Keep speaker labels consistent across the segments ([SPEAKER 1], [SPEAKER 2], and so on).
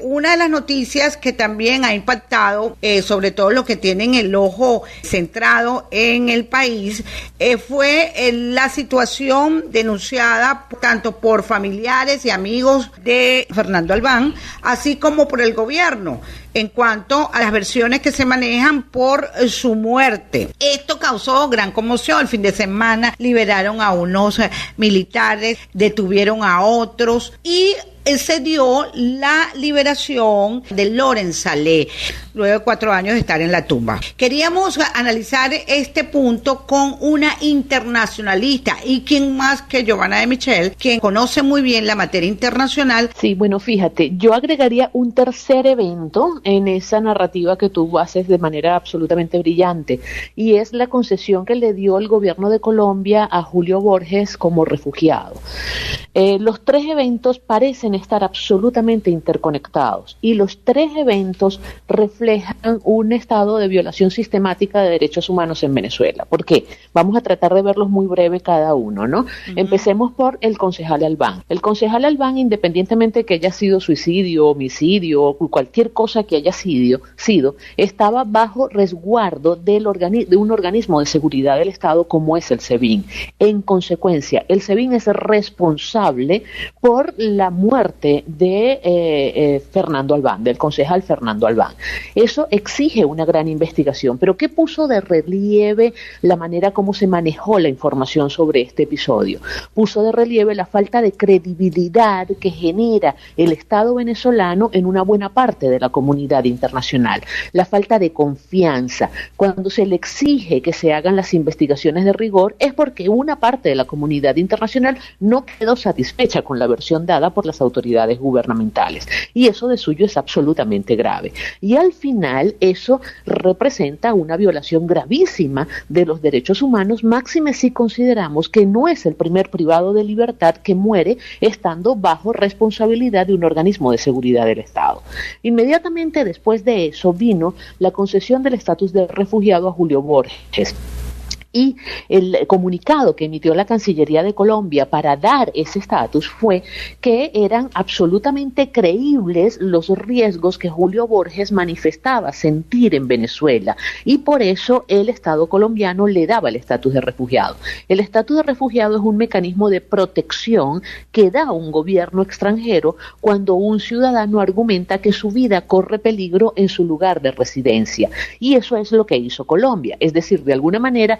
[SPEAKER 1] una de las noticias que también ha impactado, sobre todo los que tienen el ojo centrado en el país, fue la situación denunciada tanto por familiares y amigos de Fernando Albán, así como por el gobierno, en cuanto a las versiones que se manejan por su muerte. Esto causó gran conmoción. El fin de semana liberaron a unos militares, detuvieron a otros y se dio la liberación de Loren Saleh, luego de 4 años de estar en la tumba. Queríamos analizar este punto con una internacionalista, y quién más que Giovanna de Michel, quien conoce muy bien la materia internacional.
[SPEAKER 2] Sí, bueno, fíjate, yo agregaría un tercer evento en esa narrativa que tú haces de manera absolutamente brillante, y es la concesión que le dio el gobierno de Colombia a Julio Borges como refugiado. Los 3 eventos parecen estar absolutamente interconectados, y los 3 eventos reflejan un estado de violación sistemática de derechos humanos en Venezuela. ¿Por qué? Vamos a tratar de verlos muy breve cada uno, ¿no? Empecemos por el concejal Albán. El concejal Albán, independientemente de que haya sido suicidio, homicidio o cualquier cosa que haya sido, estaba bajo resguardo de un organismo de seguridad del Estado como es el SEBIN. En consecuencia, el SEBIN es responsable por la muerte de Fernando Albán, del concejal Fernando Albán. Eso exige una gran investigación, pero ¿qué puso de relieve la manera como se manejó la información sobre este episodio? Puso de relieve la falta de credibilidad que genera el Estado venezolano en una buena parte de la comunidad internacional, la falta de confianza. Cuando se le exige que se hagan las investigaciones de rigor es porque una parte de la comunidad internacional no quedó satisfecha con la versión dada por las autoridades gubernamentales, y eso de suyo es absolutamente grave. Y al final eso representa una violación gravísima de los derechos humanos, máxime si consideramos que no es el primer privado de libertad que muere estando bajo responsabilidad de un organismo de seguridad del Estado. Inmediatamente después de eso vino la concesión del estatus de refugiado a Julio Borges. Y el comunicado que emitió la Cancillería de Colombia para dar ese estatus fue que eran absolutamente creíbles los riesgos que Julio Borges manifestaba sentir en Venezuela, y por eso el Estado colombiano le daba el estatus de refugiado. El estatus de refugiado es un mecanismo de protección que da un gobierno extranjero cuando un ciudadano argumenta que su vida corre peligro en su lugar de residencia, y eso es lo que hizo Colombia. Es decir, de alguna manera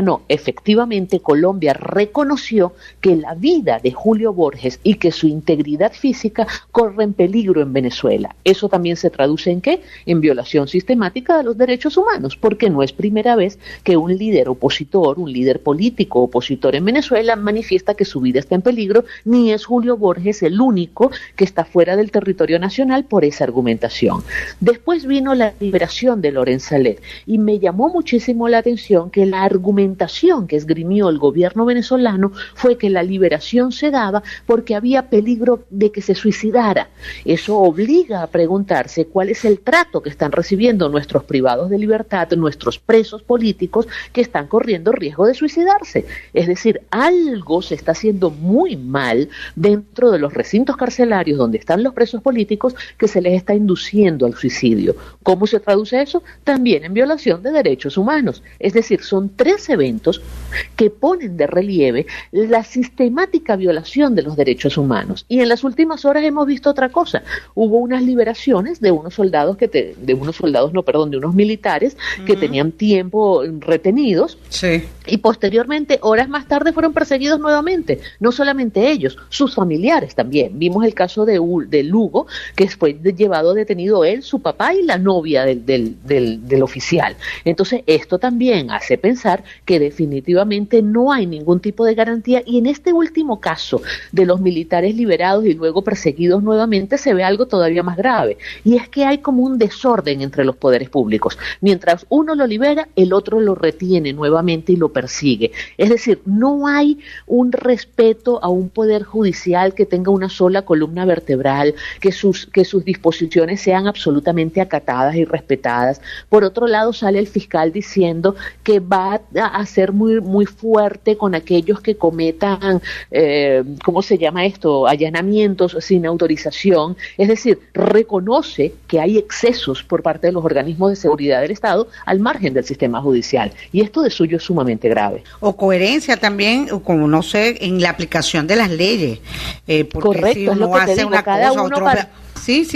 [SPEAKER 2] no, efectivamente Colombia reconoció que la vida de Julio Borges y que su integridad física corren peligro en Venezuela. Eso también se traduce ¿en qué? En violación sistemática de los derechos humanos, porque no es primera vez que un líder opositor, un líder político opositor en Venezuela manifiesta que su vida está en peligro, ni es Julio Borges el único que está fuera del territorio nacional por esa argumentación. Después vino la liberación de Loren Saleh, y me llamó muchísimo la atención que la argumentación que esgrimió el gobierno venezolano fue que la liberación se daba porque había peligro de que se suicidara. Eso obliga a preguntarse cuál es el trato que están recibiendo nuestros privados de libertad, nuestros presos políticos que están corriendo riesgo de suicidarse. Es decir, algo se está haciendo muy mal dentro de los recintos carcelarios donde están los presos políticos, que se les está induciendo al suicidio. ¿Cómo se traduce eso? También en violación de derechos humanos. Es decir, son 3 eventos que ponen de relieve la sistemática violación de los derechos humanos. Y en las últimas horas hemos visto otra cosa. Hubo unas liberaciones de unos militares que tenían tiempo retenidos. Sí. Y posteriormente, horas más tarde, fueron perseguidos nuevamente. No solamente ellos, sus familiares también. Vimos el caso de Lugo, que fue llevado detenido él, su papá y la novia del oficial. Entonces, esto también hace pensar que definitivamente no hay ningún tipo de garantía, y en este último caso de los militares liberados y luego perseguidos nuevamente se ve algo todavía más grave, y es que hay como un desorden entre los poderes públicos. Mientras uno lo libera, el otro lo retiene nuevamente y lo persigue. Es decir, no hay un respeto a un poder judicial que tenga una sola columna vertebral, que sus disposiciones sean absolutamente acatadas y respetadas. Por otro lado, sale el fiscal diciendo que va a ser muy, muy fuerte con aquellos que cometan, ¿cómo se llama esto?, allanamientos sin autorización. Es decir, reconoce que hay excesos por parte de los organismos de seguridad del Estado al margen del sistema judicial, y esto de suyo es sumamente grave.
[SPEAKER 1] O coherencia también, como no sé, en la aplicación de las leyes, porque correcto, si uno hace una cosa, otro... Sí.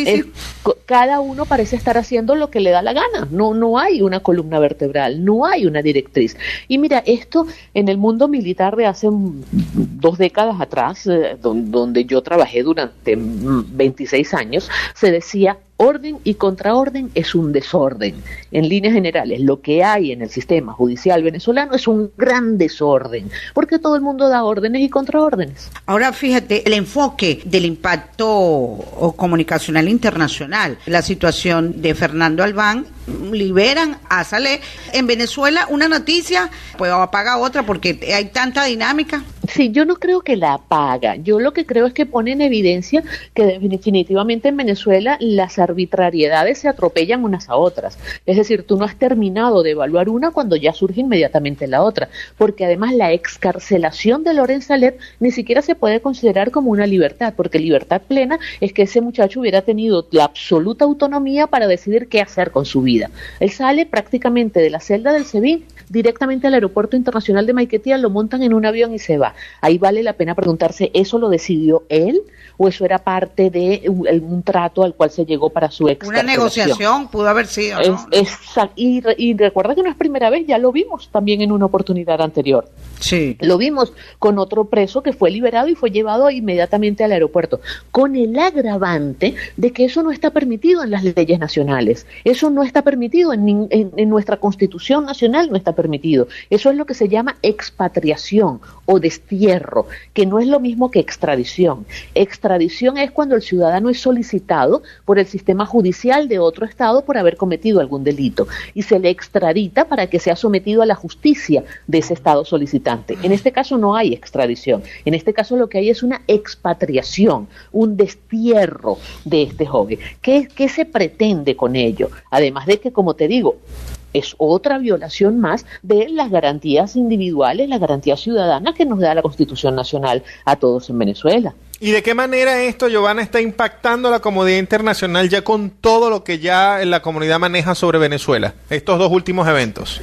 [SPEAKER 2] Cada uno parece estar haciendo lo que le da la gana. No hay una columna vertebral, no hay una directriz. Y mira, esto en el mundo militar de hace 2 décadas atrás, donde yo trabajé durante 26 años, se decía: orden y contraorden es un desorden. En líneas generales, lo que hay en el sistema judicial venezolano es un gran desorden, porque todo el mundo da órdenes y contraórdenes.
[SPEAKER 1] Ahora fíjate, el enfoque del impacto comunicacional internacional, la situación de Fernando Albán, liberan, sale en Venezuela una noticia, pues apaga otra porque hay tanta dinámica.
[SPEAKER 2] Sí, yo no creo que la apaga, yo lo que creo es que pone en evidencia que definitivamente en Venezuela las arbitrariedades se atropellan unas a otras. Es decir, tú no has terminado de evaluar una cuando ya surge inmediatamente la otra, porque además la excarcelación de Laurent Salet ni siquiera se puede considerar como una libertad, porque libertad plena es que ese muchacho hubiera tenido la absoluta autonomía para decidir qué hacer con su vida. Él sale prácticamente de la celda del SEBIN directamente al aeropuerto internacional de Maiquetía, lo montan en un avión y se va. Ahí vale la pena preguntarse, ¿eso lo decidió él o eso era parte de un trato al cual se llegó para su excarcelación?
[SPEAKER 1] Una negociación pudo haber sido, ¿no?
[SPEAKER 2] Y recuerda que no es primera vez, ya lo vimos también en una oportunidad anterior.
[SPEAKER 1] Sí.
[SPEAKER 2] Lo vimos con otro preso que fue liberado y fue llevado inmediatamente al aeropuerto, con el agravante de que eso no está permitido en las leyes nacionales, eso no está permitido en nuestra Constitución Nacional, no está permitido. Eso es lo que se llama expatriación o destierro, que no es lo mismo que extradición. Extradición es cuando el ciudadano es solicitado por el sistema judicial de otro estado por haber cometido algún delito y se le extradita para que sea sometido a la justicia de ese estado solicitante. En este caso no hay extradición, en este caso lo que hay es una expatriación, un destierro de este joven. ¿Qué se pretende con ello? Además de que, como te digo, es otra violación más de las garantías individuales, las garantías ciudadanas que nos da la Constitución Nacional a todos en Venezuela.
[SPEAKER 3] ¿Y de qué manera esto, Giovanna, está impactando la comunidad internacional ya con todo lo que ya la comunidad maneja sobre Venezuela, estos 2 últimos eventos?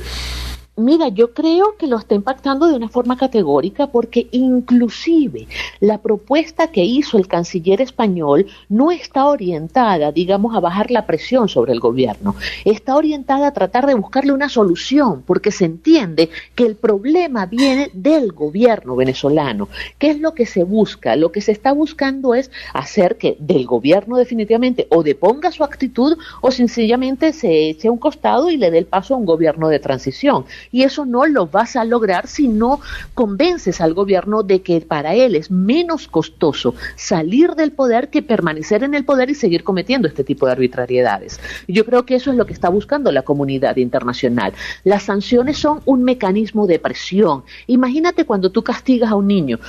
[SPEAKER 2] Mira, yo creo que lo está impactando de una forma categórica porque inclusive la propuesta que hizo el canciller español no está orientada, digamos, a bajar la presión sobre el gobierno. Está orientada a tratar de buscarle una solución porque se entiende que el problema viene del gobierno venezolano. ¿Qué es lo que se busca? Lo que se está buscando es hacer que del gobierno definitivamente o deponga su actitud o sencillamente se eche a un costado y le dé el paso a un gobierno de transición. Y eso no lo vas a lograr si no convences al gobierno de que para él es menos costoso salir del poder que permanecer en el poder y seguir cometiendo este tipo de arbitrariedades. Yo creo que eso es lo que está buscando la comunidad internacional. Las sanciones son un mecanismo de presión. Imagínate cuando tú castigas a un niño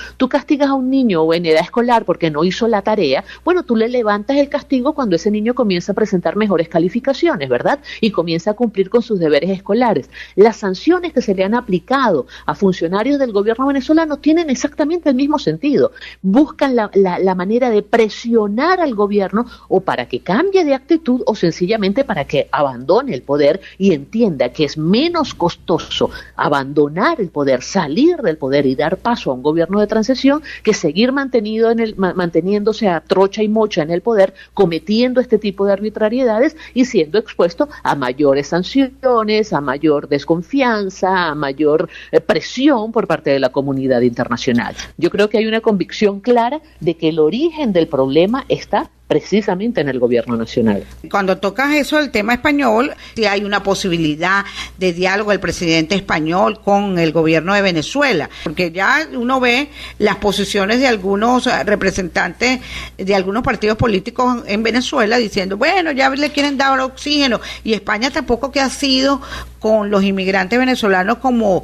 [SPEAKER 2] o en edad escolar porque no hizo la tarea, bueno, tú le levantas el castigo cuando ese niño comienza a presentar mejores calificaciones, ¿verdad? Y comienza a cumplir con sus deberes escolares. Las sanciones que se le han aplicado a funcionarios del gobierno venezolano tienen exactamente el mismo sentido. Buscan la manera de presionar al gobierno o para que cambie de actitud o sencillamente para que abandone el poder y entienda que es menos costoso abandonar el poder, salir del poder y dar paso a un gobierno de transición que seguir manteniéndose a trocha y mocha en el poder, cometiendo este tipo de arbitrariedades y siendo expuesto a mayores sanciones, a mayor desconfianza, a mayor presión por parte de la comunidad internacional. Yo creo que hay una convicción clara de que el origen del problema está precisamente en el gobierno nacional.
[SPEAKER 1] Cuando tocas eso del tema español, si hay una posibilidad de diálogo del presidente español con el gobierno de Venezuela, porque ya uno ve las posiciones de algunos representantes de algunos partidos políticos en Venezuela diciendo, bueno, ya le quieren dar oxígeno, y España tampoco que ha sido con los inmigrantes venezolanos como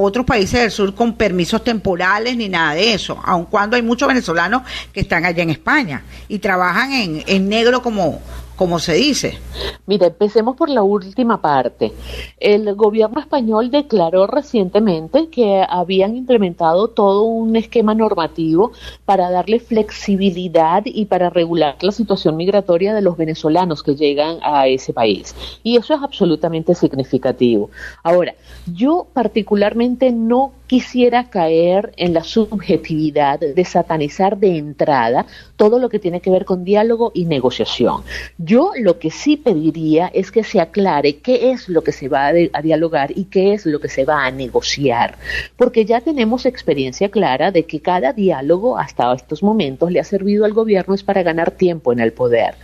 [SPEAKER 1] otros países del sur con permisos temporales ni nada de eso, aun cuando hay muchos venezolanos que están allá en España y trabajan en negro como se dice.
[SPEAKER 2] Mira, empecemos por la última parte. El gobierno español declaró recientemente que habían implementado todo un esquema normativo para darle flexibilidad y para regular la situación migratoria de los venezolanos que llegan a ese país. Y eso es absolutamente significativo. Ahora, yo particularmente no quisiera caer en la subjetividad de satanizar de entrada todo lo que tiene que ver con diálogo y negociación. Yo lo que sí pediría es que se aclare qué es lo que se va a dialogar y qué es lo que se va a negociar, porque ya tenemos experiencia clara de que cada diálogo hasta estos momentos le ha servido al gobierno es para ganar tiempo en el poder,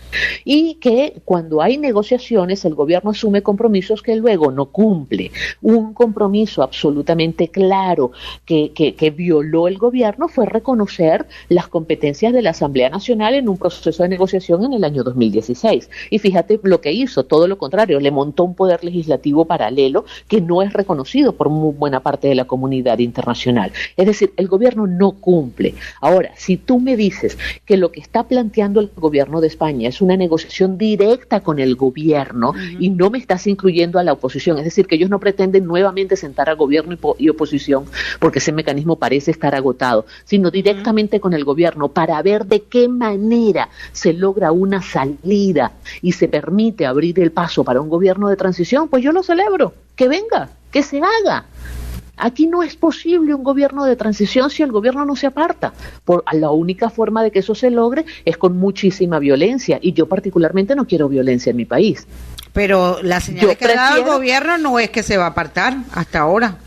[SPEAKER 2] y que cuando hay negociaciones el gobierno asume compromisos que luego no cumple. Un compromiso absolutamente claro que violó el gobierno fue reconocer las competencias de la Asamblea Nacional en un proceso de negociación en el año 2016. Y fíjate lo que hizo, todo lo contrario, le montó un poder legislativo paralelo que no es reconocido por muy buena parte de la comunidad internacional. Es decir, el gobierno no cumple. Ahora, si tú me dices que lo que está planteando el gobierno de España es una negociación directa con el gobierno y no me estás incluyendo a la oposición, es decir, que ellos no pretenden nuevamente sentar a gobierno y oposición porque ese mecanismo parece estar agotado, sino directamente con el gobierno para ver de qué manera se logra una salida y se permite abrir el paso para un gobierno de transición, pues yo lo celebro, que venga, que se haga. Aquí no es posible un gobierno de transición si el gobierno no se aparta. La única forma de que eso se logre es con muchísima violencia, y yo particularmente no quiero violencia en mi país.
[SPEAKER 1] Pero la señal que ha dado el gobierno no es que se va a apartar hasta ahora.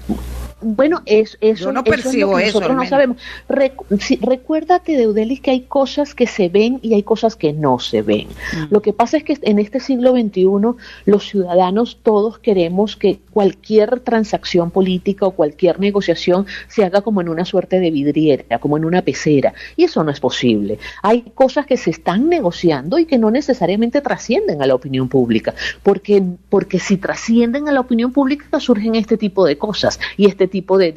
[SPEAKER 2] Bueno, yo no percibo eso. Nosotros no sabemos. Recuérdate, Deudelis, que hay cosas que se ven y hay cosas que no se ven. Lo que pasa es que en este siglo XXI los ciudadanos todos queremos que cualquier transacción política o cualquier negociación se haga como en una suerte de vidriera, como en una pecera, y eso no es posible. Hay cosas que se están negociando y que no necesariamente trascienden a la opinión pública, porque si trascienden a la opinión pública surgen este tipo de cosas y este tipo de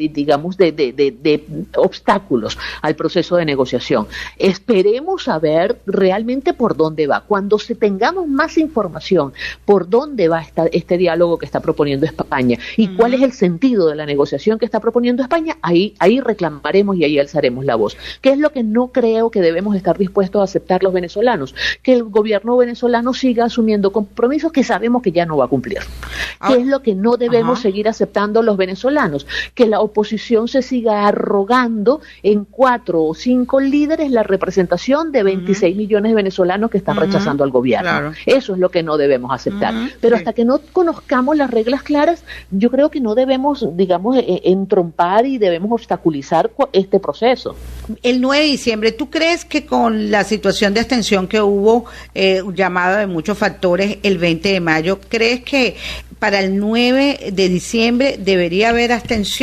[SPEAKER 2] obstáculos al proceso de negociación. Esperemos a ver realmente por dónde va. Cuando tengamos más información por dónde va este diálogo que está proponiendo España y cuál es el sentido de la negociación que está proponiendo España, ahí reclamaremos y ahí alzaremos la voz. ¿Qué es lo que no creo que debemos estar dispuestos a aceptar los venezolanos? Que el gobierno venezolano siga asumiendo compromisos que sabemos que ya no va a cumplir. ¿Qué es lo que no debemos seguir aceptando los venezolanos? Que la oposición se siga arrogando en 4 o 5 líderes la representación de 26 millones de venezolanos que están rechazando al gobierno. Claro. Eso es lo que no debemos aceptar. Pero hasta que no conozcamos las reglas claras, yo creo que no debemos, entrompar y debemos obstaculizar este proceso.
[SPEAKER 1] El 9 de diciembre, ¿tú crees que con la situación de abstención que hubo, llamada de muchos factores, el 20 de mayo, crees que para el 9 de diciembre debería haber abstención?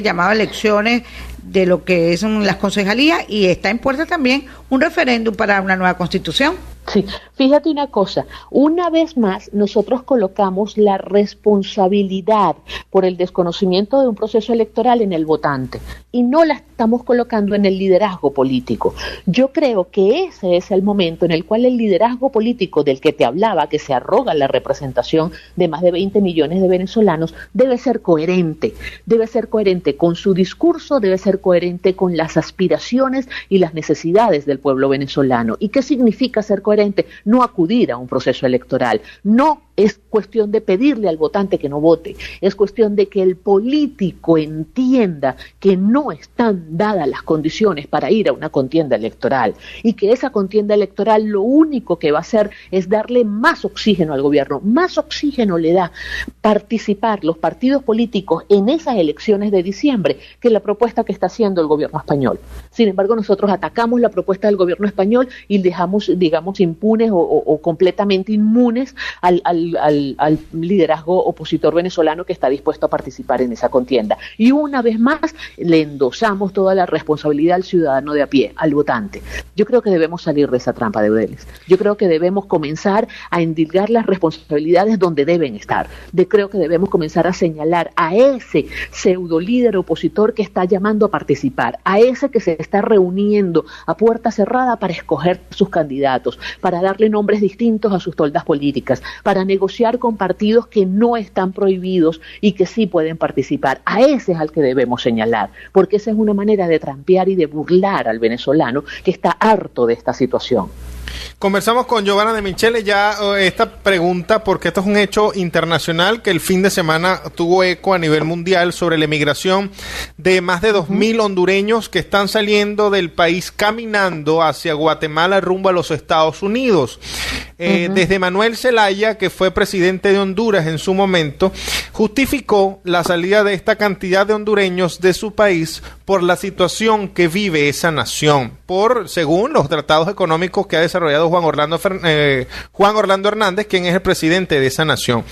[SPEAKER 1] Llamado a elecciones de lo que son las concejalías, y está en puerta también un referéndum para una nueva constitución.
[SPEAKER 2] Sí, fíjate una cosa, una vez más nosotros colocamos la responsabilidad por el desconocimiento de un proceso electoral en el votante y no la estamos colocando en el liderazgo político. Yo creo que ese es el momento en el cual el liderazgo político del que te hablaba, que se arroga la representación de más de 20 millones de venezolanos, debe ser coherente con su discurso, debe ser coherente con las aspiraciones y las necesidades del pueblo venezolano. ¿Y qué significa ser coherente? No acudir a un proceso electoral, no es cuestión de pedirle al votante que no vote, es cuestión de que el político entienda que no están dadas las condiciones para ir a una contienda electoral y que esa contienda electoral lo único que va a hacer es darle más oxígeno al gobierno. Más oxígeno le da participar los partidos políticos en esas elecciones de diciembre que la propuesta que está haciendo el gobierno español. Sin embargo, nosotros atacamos la propuesta del gobierno español y dejamos, impunes o completamente inmunes al al liderazgo opositor venezolano que está dispuesto a participar en esa contienda. Y una vez más le endosamos toda la responsabilidad al ciudadano de a pie, al votante. Yo creo que debemos salir de esa trampa de Vélez. Yo creo que debemos comenzar a endilgar las responsabilidades donde deben estar. Creo que debemos comenzar a señalar a ese pseudo líder opositor que está llamando a participar, a ese que se está reuniendo a puerta cerrada para escoger sus candidatos, para darle nombres distintos a sus toldas políticas, para negociar con partidos que no están prohibidos y que sí pueden participar. A ese es al que debemos señalar, porque esa es una manera de trampear y de burlar al venezolano que está harto de esta situación.
[SPEAKER 3] Conversamos con Giovanna De Michele ya esta pregunta, porque esto es un hecho internacional que el fin de semana tuvo eco a nivel mundial sobre la emigración de más de 2.000 hondureños que están saliendo del país caminando hacia Guatemala rumbo a los Estados Unidos. Desde Manuel Zelaya, que fue presidente de Honduras en su momento, justificó la salida de esta cantidad de hondureños de su país por la situación que vive esa nación, según los tratados económicos que ha desarrollado Juan Orlando Hernández, quien es el presidente de esa nación.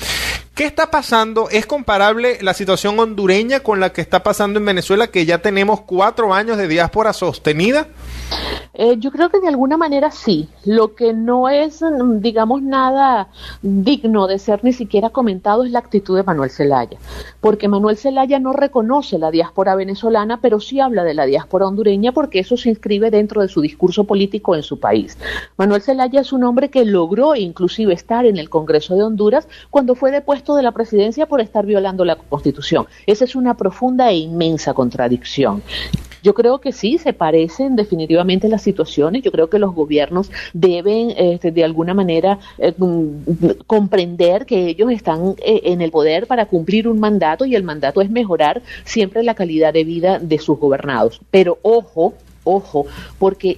[SPEAKER 3] ¿Qué está pasando? ¿Es comparable la situación hondureña con la que está pasando en Venezuela, que ya tenemos 4 años de diáspora sostenida?
[SPEAKER 2] Yo creo que de alguna manera sí. Lo que no es, digamos, nada digno de ser ni siquiera comentado es la actitud de Manuel Zelaya, porque Manuel Zelaya no reconoce la diáspora venezolana, pero sí habla de la diáspora hondureña, porque eso se inscribe dentro de su discurso político en su país. Manuel Zelaya es un hombre que logró inclusive estar en el Congreso de Honduras cuando fue depuesto de la presidencia por estar violando la Constitución. Esa es una profunda e inmensa contradicción. Yo creo que sí, se parecen definitivamente las situaciones. Yo creo que los gobiernos deben, de alguna manera, comprender que ellos están en el poder para cumplir un mandato, y el mandato es mejorar siempre la calidad de vida de sus gobernados. Pero ojo, porque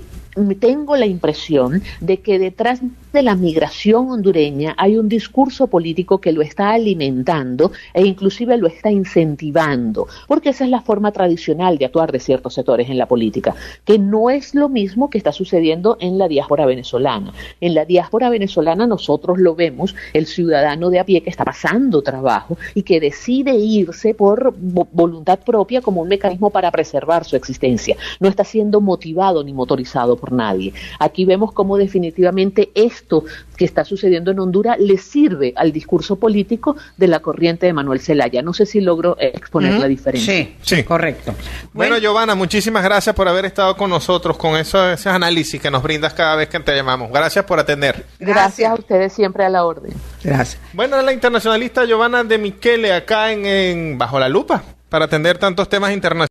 [SPEAKER 2] tengo la impresión de que detrás de la migración hondureña hay un discurso político que lo está alimentando e inclusive lo está incentivando, porque esa es la forma tradicional de actuar de ciertos sectores en la política, que no es lo mismo que está sucediendo en la diáspora venezolana. En la diáspora venezolana nosotros lo vemos, el ciudadano de a pie que está pasando trabajo y que decide irse por voluntad propia como un mecanismo para preservar su existencia. No está siendo motivado ni motorizado por nadie. Aquí vemos cómo definitivamente esto que está sucediendo en Honduras le sirve al discurso político de la corriente de Manuel Zelaya. No sé si logro exponer la diferencia.
[SPEAKER 1] Sí, correcto.
[SPEAKER 3] Bueno, Giovanna, muchísimas gracias por haber estado con nosotros, con ese análisis que nos brindas cada vez que te llamamos. Gracias por atender.
[SPEAKER 2] Gracias a ustedes, siempre a la orden.
[SPEAKER 1] Gracias.
[SPEAKER 3] Bueno, la internacionalista Giovanna De Michele acá en Bajo la Lupa para atender tantos temas internacionales.